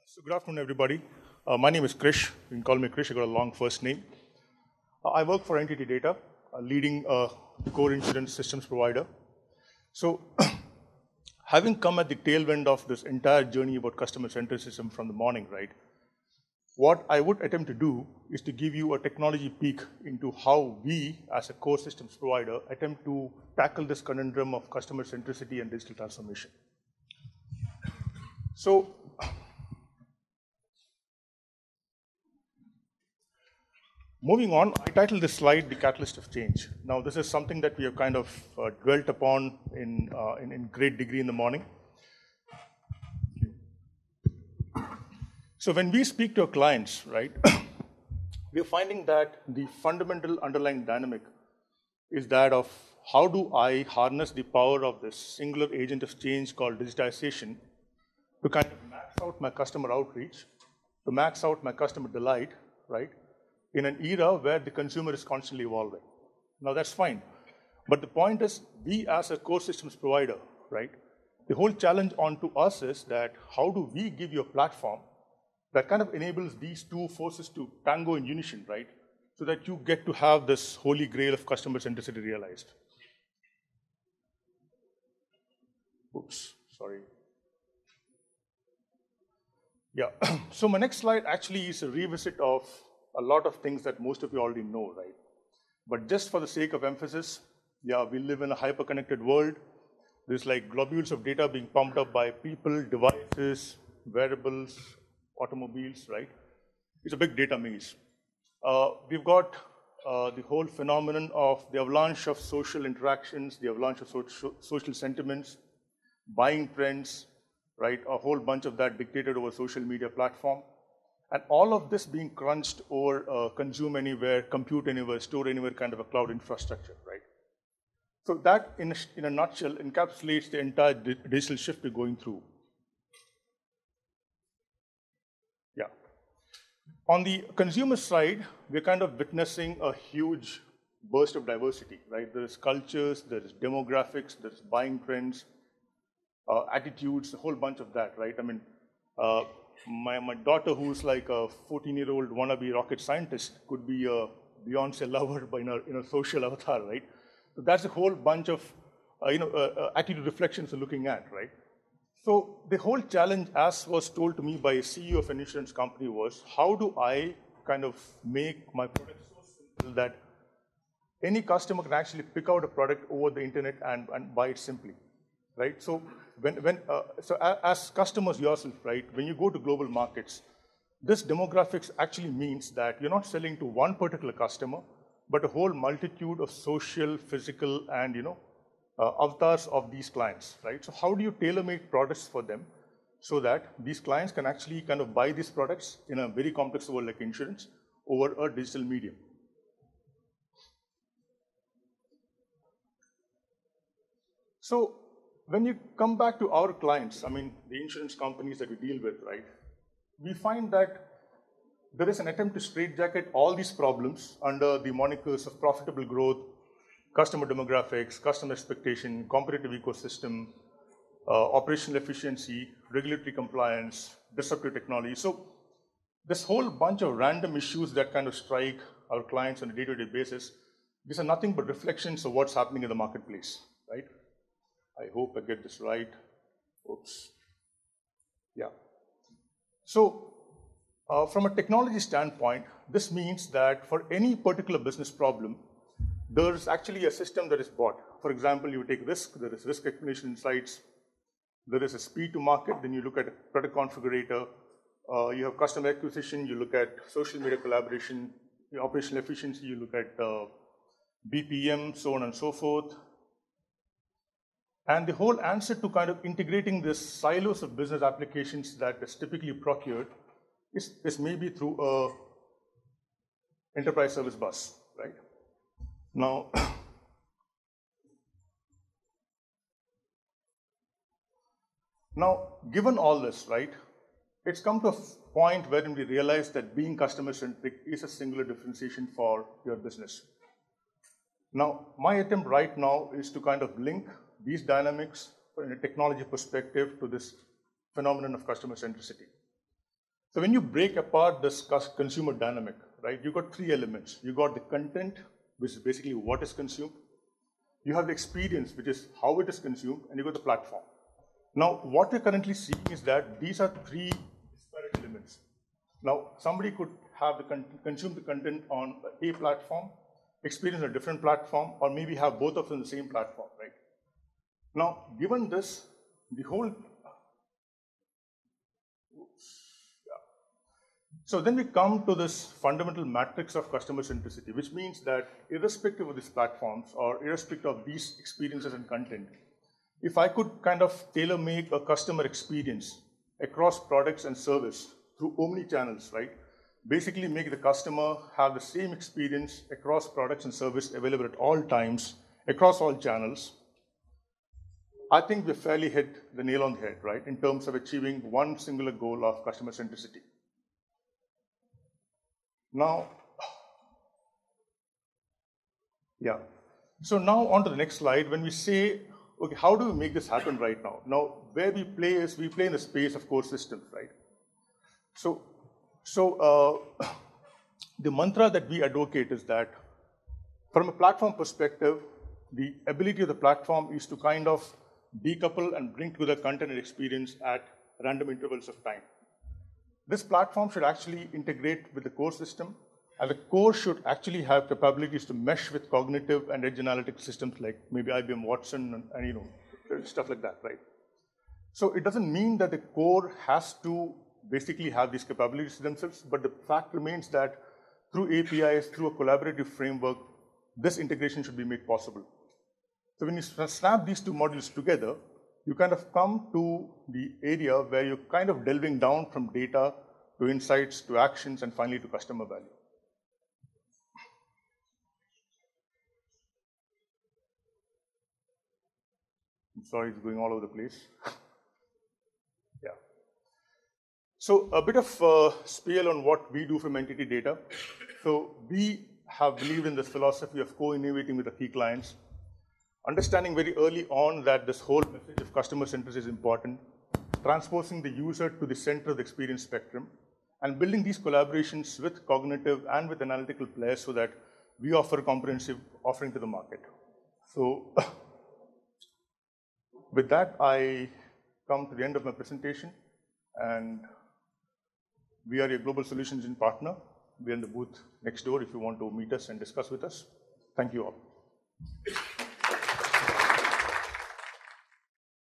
So good afternoon, everybody. My name is Krish. You can call me Krish. I got a long first name. I work for NTT Data, a leading core insurance systems provider. So having come at the tail end of this entire journey about customer centricism from the morning, right? What I would attempt to do is to give you a technology peek into how we, as a core systems provider, attempt to tackle this conundrum of customer centricity and digital transformation. So, moving on, I titled this slide "The Catalyst of Change." Now, this is something that we have kind of dwelt upon in great degree in the morning. So when we speak to our clients, right, we are finding that the fundamental underlying dynamic is that of how do I harness the power of this singular agent of change called digitization to kind of max out my customer outreach, to max out my customer delight, right, in an era where the consumer is constantly evolving. Now that's fine, but the point is, we as a core systems provider, right, the whole challenge onto us is that how do we give you a platform that kind of enables these two forces to tango in unison, right? So that you get to have this holy grail of customer centricity realized. Oops, sorry. Yeah, so my next slide actually is a revisit of a lot of things that most of you already know, right? But just for the sake of emphasis, yeah, we live in a hyper-connected world. There's like globules of data being pumped up by people, devices, wearables, automobiles, right? It's a big data maze. We've got the whole phenomenon of the avalanche of social interactions, the avalanche of social sentiments, buying trends, right? A whole bunch of that dictated over social media platform. And all of this being crunched over consume anywhere, compute anywhere, store anywhere kind of a cloud infrastructure, right? So that, in a nutshell, encapsulates the entire digital shift we're going through. Yeah. On the consumer side, we're kind of witnessing a huge burst of diversity, right? There's cultures, there's demographics, there's buying trends, attitudes, a whole bunch of that, right? I mean, my daughter, who's like a 14-year-old wannabe rocket scientist, could be a Beyonce lover in a social avatar, right? So that's a whole bunch of attitude reflections we're looking at, right? So the whole challenge, as was told to me by a CEO of an insurance company, was how do I kind of make my product so simple that any customer can actually pick out a product over the internet and buy it simply, right? So as customers yourself, right, when you go to global markets, this demographics actually means that you're not selling to one particular customer, but a whole multitude of social, physical, and avatars of these clients, right? So how do you tailor-make products for them so that these clients can actually kind of buy these products in a very complex world like insurance over a digital medium? So when you come back to our clients, I mean, the insurance companies that we deal with, right, we find that there is an attempt to straitjacket all these problems under the monikers of profitable growth, customer demographics, customer expectation, competitive ecosystem, operational efficiency, regulatory compliance, disruptive technology. So this whole bunch of random issues that kind of strike our clients on a day-to-day basis, these are nothing but reflections of what's happening in the marketplace, right? I hope I get this right. Oops. Yeah. So from a technology standpoint, this means that for any particular business problem, there's actually a system that is bought. For example, you take risk, there is risk explanation insights, there is a speed to market, then you look at a product configurator, you have customer acquisition, you look at social media collaboration, operational efficiency, you look at BPM, so on and so forth. And the whole answer to kind of integrating this silos of business applications that is typically procured is maybe through a enterprise service bus, right? Now, given all this, right, it's come to a point wherein we realize that being customer-centric is a singular differentiation for your business. Now, my attempt right now is to kind of link these dynamics in a technology perspective to this phenomenon of customer centricity. So when you break apart this consumer dynamic, right, you got three elements. You got the content, which is basically what is consumed. You have the experience, which is how it is consumed, and you got the platform. Now, what we're currently seeing is that these are three disparate elements. Now, somebody could have consume the content on a platform, experience a different platform, or maybe have both of them on the same platform, right? Now, given this, the whole, so then we come to this fundamental matrix of customer centricity, which means that irrespective of these platforms or irrespective of these experiences and content, if I could kind of tailor make a customer experience across products and service through omni-channels, right? Basically make the customer have the same experience across products and service available at all times, across all channels. I think we fairly hit the nail on the head, right? In terms of achieving one singular goal of customer centricity. Now, yeah. So now on to the next slide. When we say, okay, how do we make this happen right now? Now, where we play is, we play in the space of core systems, right? So the mantra that we advocate is that from a platform perspective, the ability of the platform is to kind of decouple and bring together content and experience at random intervals of time. This platform should actually integrate with the core system, and the core should actually have capabilities to mesh with cognitive and edge analytic systems like maybe IBM Watson and you know, stuff like that, right? So it doesn't mean that the core has to basically have these capabilities themselves, but the fact remains that through APIs, through a collaborative framework, this integration should be made possible. So when you snap these two modules together, you kind of come to the area where you're kind of delving down from data to insights to actions and finally to customer value. I'm sorry, it's going all over the place. Yeah. So a bit of spiel on what we do from NTT Data. So we have believed in this philosophy of co-innovating with the key clients, understanding very early on that this whole message of customer centricity is important, transposing the user to the center of the experience spectrum, and building these collaborations with cognitive and with analytical players so that we offer a comprehensive offering to the market. So with that, I come to the end of my presentation, and we are your global solutions engine partner. We are in the booth next door if you want to meet us and discuss with us. Thank you all.